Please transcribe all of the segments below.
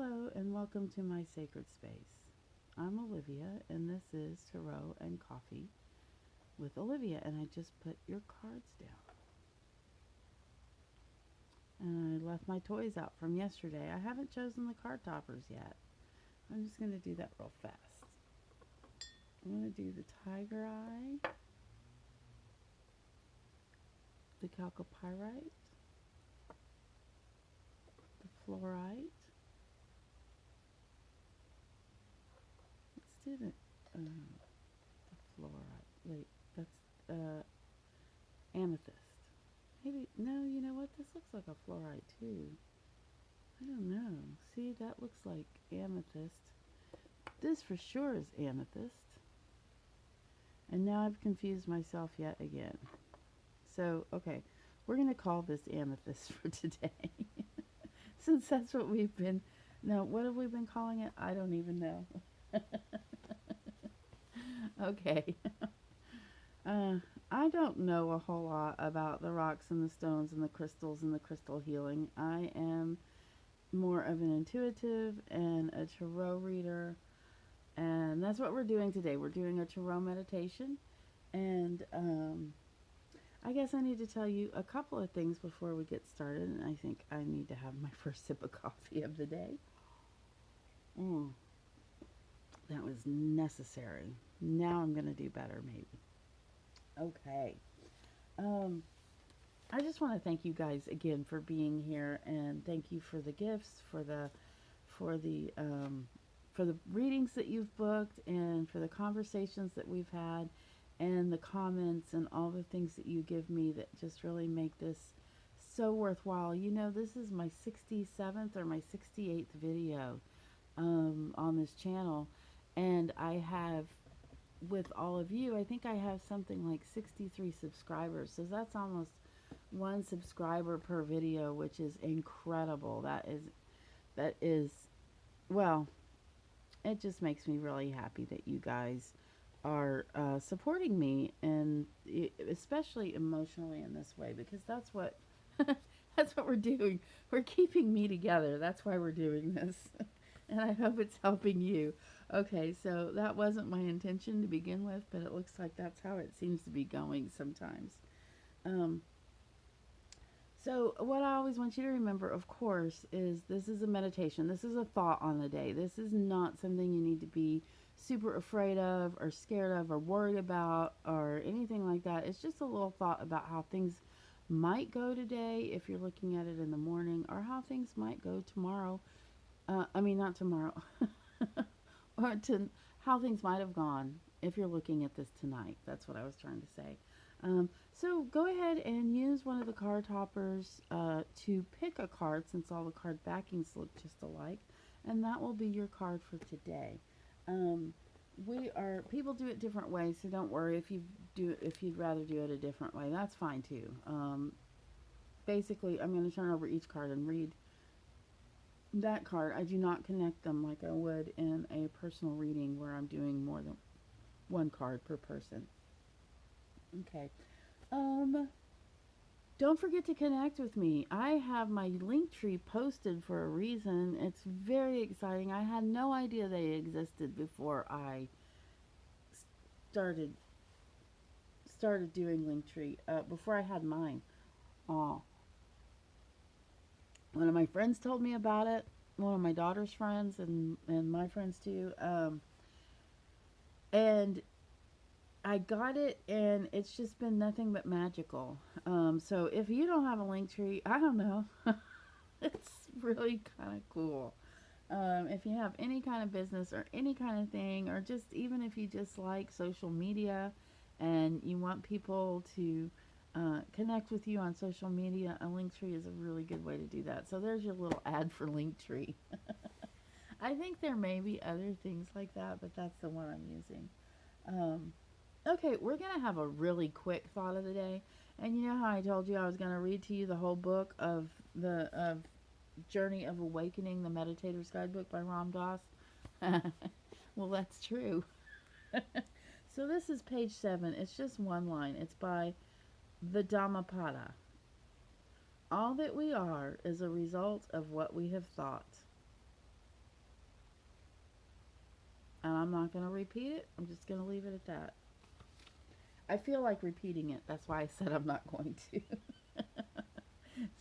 Hello and welcome to my sacred space. I'm Olivia and this is Tarot and Coffee with Olivia, and I just put your cards down. And I left my toys out from yesterday. I haven't chosen the card toppers yet. I'm just going to do that real fast. I'm going to do the Tiger Eye, the Chalcopyrite, the Fluorite. Let's do the Fluorite. Wait, that's Amethyst. Maybe, no, you know what? This looks like a Fluorite too. I don't know. See, that looks like Amethyst. This for sure is Amethyst. And now I've confused myself yet again. So, okay, we're going to call this Amethyst for today. Since that's what we've been, no, what have we been calling it? I don't even know. Okay. I don't know a whole lot about the rocks and the stones and the crystals and the crystal healing. I am more of an intuitive and a tarot reader, and that's what we're doing today. We're doing a tarot meditation, and I guess I need to tell you a couple of things before we get started, and I think I need to have my first sip of coffee of the day. That was necessary. Now I'm going to do better, maybe. Okay. I just want to thank you guys again for being here, and thank you for the gifts, for the readings that you've booked, and for the conversations that we've had, and the comments and all the things that you give me that just really make this so worthwhile. You know, this is my 67th or my 68th video on this channel, and I have, with all of you, I think I have something like 63 subscribers. So that's almost one subscriber per video, which is incredible. That is, well, it just makes me really happy that you guys are supporting me, and especially emotionally in this way, because that's what that's what we're doing. We're keeping me together. That's why we're doing this. And I hope it's helping you. Okay, so that wasn't my intention to begin with, but it looks like that's how it seems to be going sometimes. So what I always want you to remember, of course, is this is a meditation. This is a thought on the day. This is not something you need to be super afraid of or scared of or worried about or anything like that. It's just a little thought about how things might go today if you're looking at it in the morning, or how things might go tomorrow. Not tomorrow. Or to how things might have gone if you're looking at this tonight. That's what I was trying to say. So go ahead and use one of the card toppers to pick a card, since all the card backings look just alike, and that will be your card for today. People do it different ways, so don't worry if you'd rather do it a different way. That's fine too. Basically, I'm going to turn over each card and read that card. I do not connect them like I would in a personal reading where I'm doing more than one card per person. Okay. Don't forget to connect with me. I have my linktree posted for a reason. It's very exciting. I had no idea they existed before I started doing linktree. Before I had mine. One of my friends told me about it. One of my daughter's friends and my friends too. And I got it, and it's just been nothing but magical. So if you don't have a linktree, I don't know. It's really kind of cool. If you have any kind of business or any kind of thing, or just even if you just like social media and you want people to connect with you on social media, a linktree is a really good way to do that. So there's your little ad for linktree. I think there may be other things like that, but that's the one I'm using. Okay, we're going to have a really quick thought of the day. And you know how I told you I was going to read to you the whole book of the Journey of Awakening, the Meditator's Guidebook by Ram Dass? Well, that's true. So this is page 7. It's just one line. It's by the Dhammapada. All that we are is a result of what we have thought. And I'm not going to repeat it. I'm just going to leave it at that. I feel like repeating it. That's why I said I'm not going to.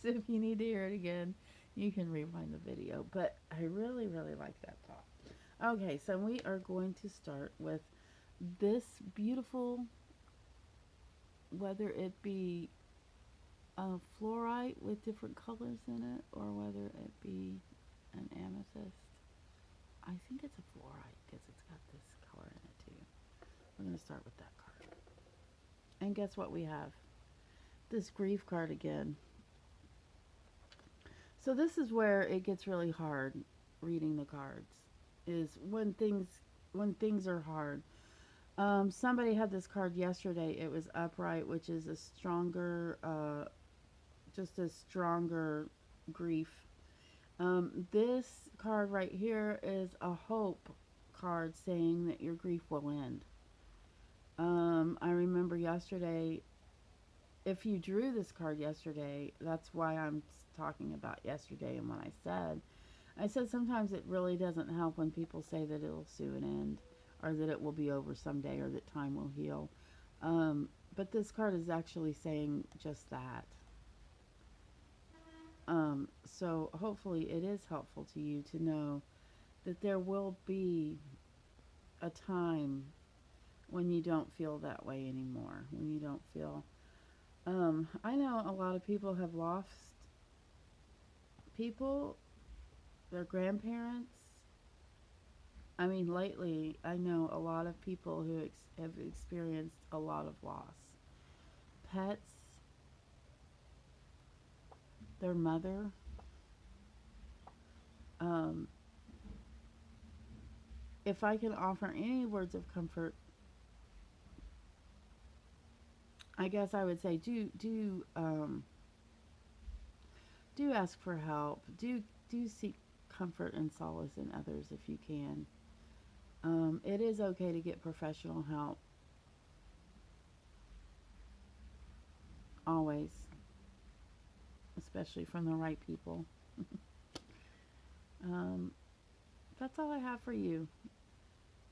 So if you need to hear it again, you can rewind the video. But I really, really like that thought. Okay, so we are going to start with this beautiful, whether it be a fluorite with different colors in it, or whether it be an amethyst. I think it's a fluorite because it's got this color in it too. We're going to start with that card. And guess what we have? This grief card again. So this is where it gets really hard reading the cards, is when things are hard. Somebody had this card yesterday. It was upright, which is a stronger, just a stronger grief. This card right here is a hope card saying that your grief will end. I remember yesterday, if you drew this card yesterday, that's why I'm talking about yesterday and what I said sometimes it really doesn't help when people say that it'll soon end, or that it will be over someday, or that time will heal. But this card is actually saying just that. So hopefully it is helpful to you to know that there will be a time when you don't feel that way anymore, when you don't feel... I know a lot of people have lost people, their grandparents. I mean, lately, I know a lot of people who have experienced a lot of loss. Pets, their mother. If I can offer any words of comfort, I guess I would say do ask for help. Do seek comfort and solace in others if you can. It is okay to get professional help. Always. Especially from the right people. That's all I have for you.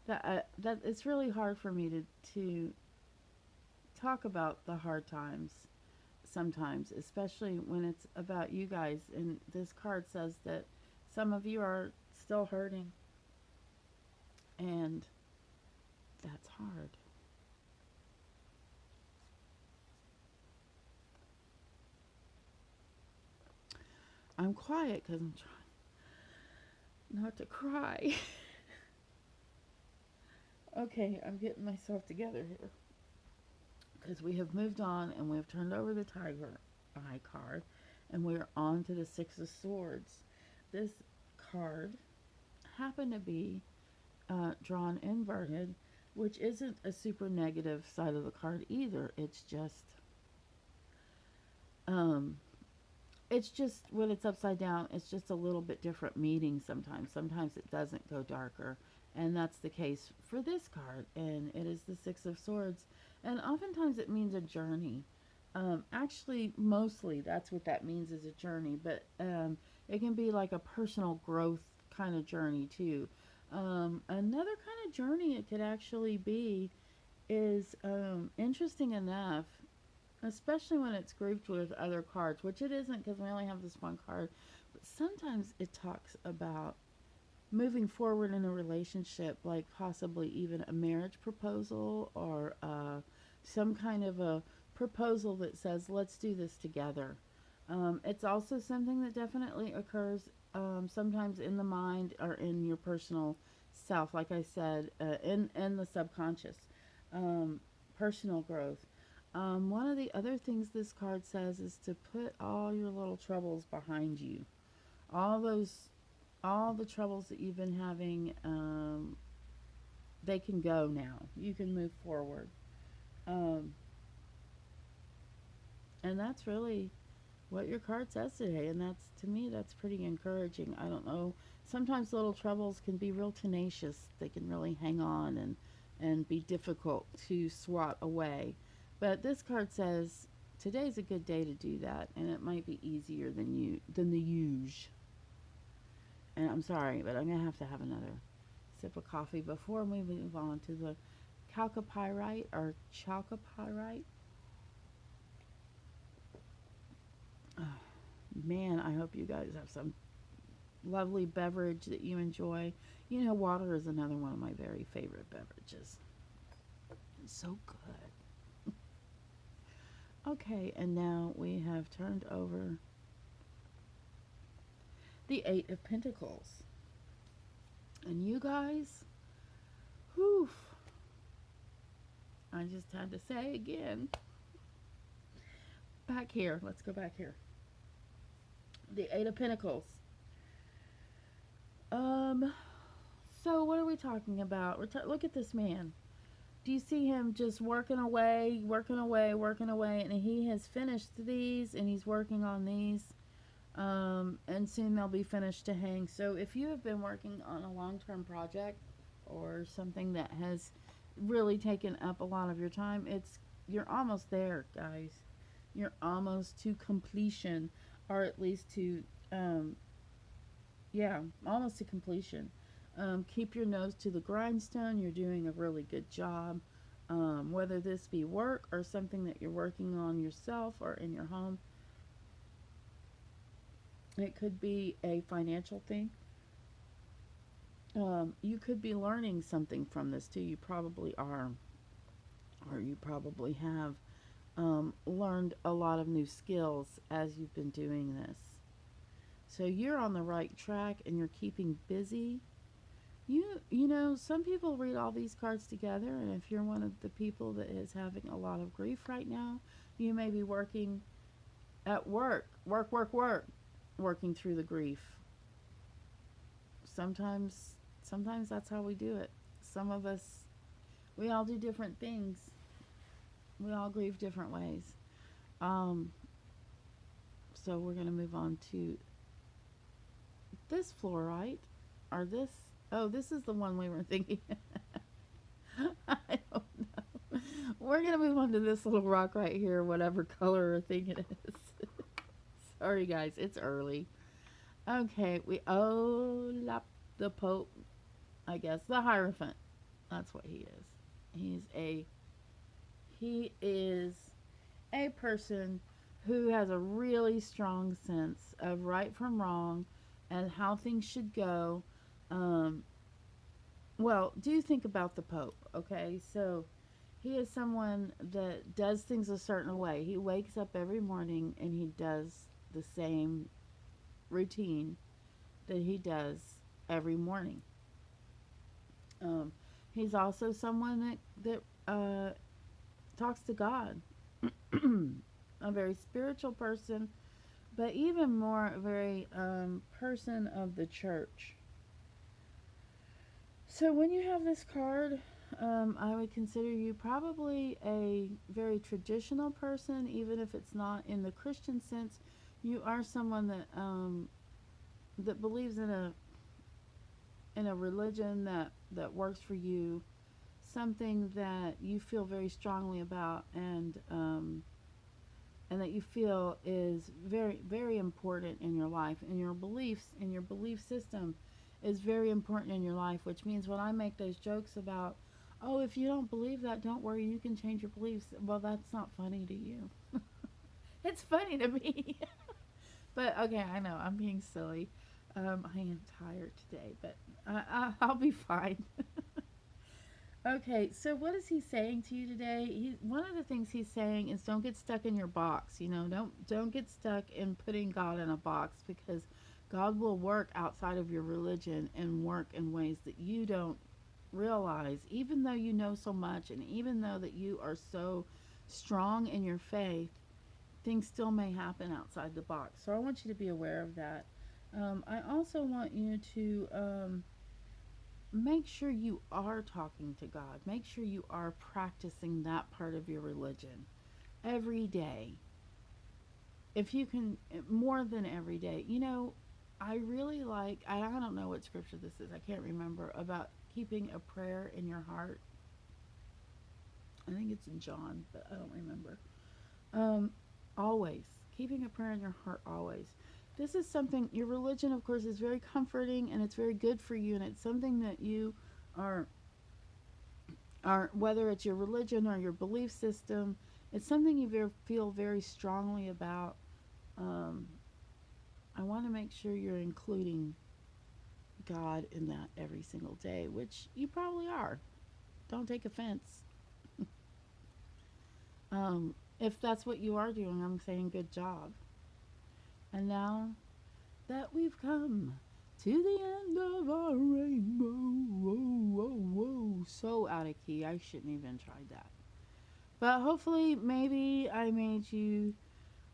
That it's really hard for me to talk about the hard times sometimes, especially when it's about you guys. And this card says that some of you are still hurting, and that's hard. I'm quiet because I'm trying not to cry. Okay, I'm getting myself together here, because we have moved on and we've turned over the Tiger Eye card, and we're on to the Six of Swords. This card happened to be drawn inverted, which isn't a super negative side of the card either. It's just when it's upside down, it's just a little bit different meaning sometimes. Sometimes it doesn't go darker, and that's the case for this card, and it is the Six of Swords, and oftentimes it means a journey. Actually, mostly that's what that means, is a journey, but it can be like a personal growth kind of journey too. Another kind of journey it could actually be is, interesting enough, especially when it's grouped with other cards, which it isn't because we only have this one card, but sometimes it talks about moving forward in a relationship, like possibly even a marriage proposal, or some kind of a proposal that says, let's do this together. It's also something that definitely occurs sometimes in the mind or in your personal self, like I said, in the subconscious. Personal growth. One of the other things this card says is to put all your little troubles behind you. All the troubles that you've been having, they can go now. You can move forward. And that's really what your card says today. And that's, to me, that's pretty encouraging. I don't know. Sometimes little troubles can be real tenacious. They can really hang on and be difficult to swat away. But this card says today's a good day to do that, and it might be easier than the usual. And I'm sorry, but I'm gonna have to have another sip of coffee before we move on to the Chalcopyrite or Chalcopyrite. Oh, man, I hope you guys have some lovely beverage that you enjoy. You know, water is another one of my very favorite beverages. It's so good. Okay, and now we have turned over the Eight of Pentacles. And you guys, whew, I just had to say again. Back here, let's go back here. The Eight of Pentacles. So what are we talking about? Look at this man. Do you see him just working away, and he has finished these, and he's working on these, and soon they'll be finished to hang. So if you have been working on a long-term project or something that has really taken up a lot of your time, you're almost there, guys. You're almost to completion, or at least to, almost to completion. Keep your nose to the grindstone. You're doing a really good job. Whether this be work or something that you're working on yourself or in your home. It could be a financial thing. You could be learning something from this too. You probably are. Or you probably have learned a lot of new skills as you've been doing this. So you're on the right track and you're keeping busy. You know, some people read all these cards together, and if you're one of the people that is having a lot of grief right now, you may be working at work, working through the grief. Sometimes that's how we do it. Some of us, we all do different things. We all grieve different ways. So we're going to move on to this fluorite, or this. Oh, this is the one we were thinking. I don't know. We're going to move on to this little rock right here, whatever color or thing it is. Sorry, guys. It's early. Okay. The Pope, I guess. The Hierophant. That's what he is. He is a person who has a really strong sense of right from wrong and how things should go. Well, do think about the Pope, okay? So he is someone that does things a certain way. He wakes up every morning and he does the same routine that he does every morning. He's also someone that talks to God. A very spiritual person, but even more a very person of the church. So when you have this card, I would consider you probably a very traditional person, even if it's not in the Christian sense. You are someone that believes in a religion that works for you, something that you feel very strongly about, and that you feel is very, very important in your life, and your beliefs and your belief system is very important in your life, which means when I make those jokes about, oh, if you don't believe that, don't worry, you can change your beliefs. Well, that's not funny to you. It's funny to me. But, okay, I know, I'm being silly. I am tired today, but I'll be fine. Okay, so what is he saying to you today? One of the things he's saying is don't get stuck in your box. You know, don't get stuck in putting God in a box, because God will work outside of your religion and work in ways that you don't realize. Even though you know so much, and even though that you are so strong in your faith, things still may happen outside the box. So I want you to be aware of that. I also want you to make sure you are talking to God. Make sure you are practicing that part of your religion every day. If you can, more than every day. You know, I really like, I don't know what scripture this is, I can't remember, about keeping a prayer in your heart. I think it's in John, but I don't remember. Always. Keeping a prayer in your heart always. This is something, your religion, of course, is very comforting, and it's very good for you, and it's something that you or whether it's your religion or your belief system, it's something you feel very strongly about. um, I want to make sure you're including God in that every single day, which you probably are. Don't take offense. If that's what you are doing, I'm saying good job. And now that we've come to the end of our rainbow, whoa, whoa, whoa, so out of key, I shouldn't even try that. But hopefully, maybe I made you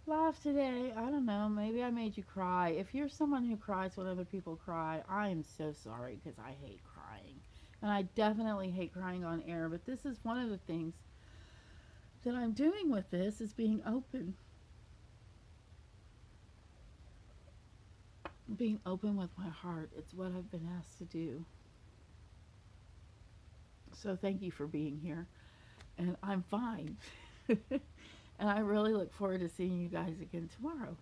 laugh today. I don't know, maybe I made you cry. If you're someone who cries when other people cry, I am so sorry, because I hate crying. And I definitely hate crying on air, but this is one of the things that I'm doing with this, is being open. Being open with my heart. It's what I've been asked to do. So thank you for being here. And I'm fine. And I really look forward to seeing you guys again tomorrow.